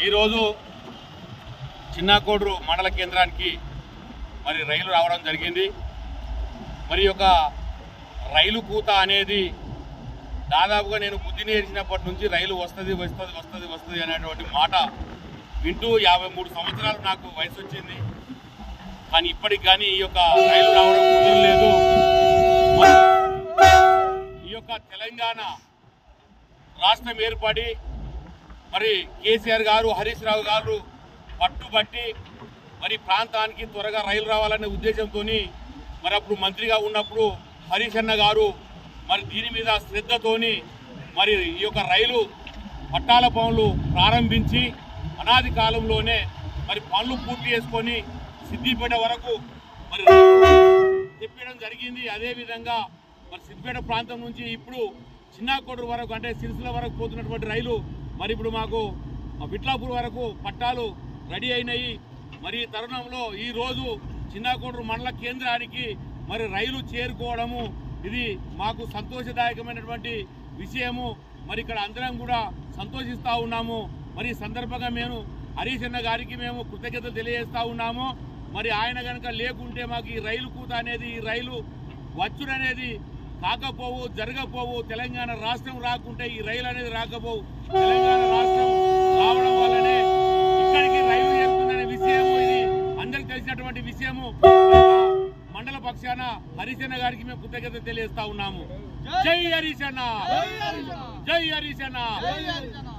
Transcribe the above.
ఈరోజు చిన్నకోడూరు మండల కేంద్రానికి మరి రైలు రావడం జరిగింది. మరి ఒక రైలు కూత అనేది దాదాపుగా నేను బుద్ధి నేర్చినప్పటి నుంచి రైలు వస్తుంది వస్తుంది వస్తుంది వస్తుంది అనేటువంటి మాట వింటూ 53 సంవత్సరాలు నాకు వయసు వచ్చింది. కానీ ఇప్పటికి కానీ ఈ యొక్క రైలు రావడం కుదరలేదు. ఈ యొక్క తెలంగాణ రాష్ట్రం ఏర్పడి మరి కేసీఆర్ గారు హరీష్ రావు గారు పట్టుబట్టి మరి ప్రాంతానికి త్వరగా రైలు రావాలనే ఉద్దేశంతో మరి అప్పుడు మంత్రిగా ఉన్నప్పుడు హరీష్ అన్న గారు మరి దీని మీద శ్రద్ధతోని మరి ఈ యొక్క రైలు పట్టాల పనులు ప్రారంభించి అనాది కాలంలోనే మరి పనులు పూర్తి చేసుకొని సిద్దిపేట వరకు మరి తిప్పడం జరిగింది. అదేవిధంగా మరి సిద్దిపేట ప్రాంతం నుంచి ఇప్పుడు చిన్నకోడూరు వరకు అంటే సిరిసిల్ల వరకు పోతున్నటువంటి రైలు మరి ఇప్పుడు మాకు విట్లాపూర్ వరకు పట్టాలు రెడీ అయినాయి. మరి ఈ తరుణంలో ఈరోజు చిన్నకోడూరు మండల కేంద్రానికి మరి రైలు చేరుకోవడము ఇది మాకు సంతోషదాయకమైనటువంటి విషయము. మరి ఇక్కడ అందరం కూడా సంతోషిస్తూ ఉన్నాము. మరి ఈ సందర్భంగా మేము హరీష్ అన్న గారికి మేము కృతజ్ఞతలు తెలియజేస్తూ ఉన్నాము. మరి ఆయన కనుక లేకుంటే మాకు ఈ రైలు కూత అనేది ఈ రైలు వచ్చుడనేది కాకపోవు జరగపోవు. తెలంగాణ రాష్ట్రం రాకుంటే ఈ రైలు అనేది రాకపోవు. తెలంగాణ రాష్ట్రం రావడం వల్లనే ఇక్కడికి రైలు చేరుతుందనే విషయము ఇది అందరికి తెలిసినటువంటి విషయము. మండల పక్షాన హరీష్ అన్న గారికి మేము కృతజ్ఞతలు తెలియజేస్తా ఉన్నాము. జై హరీష్ అన్న, జై హరీష్ అన్న.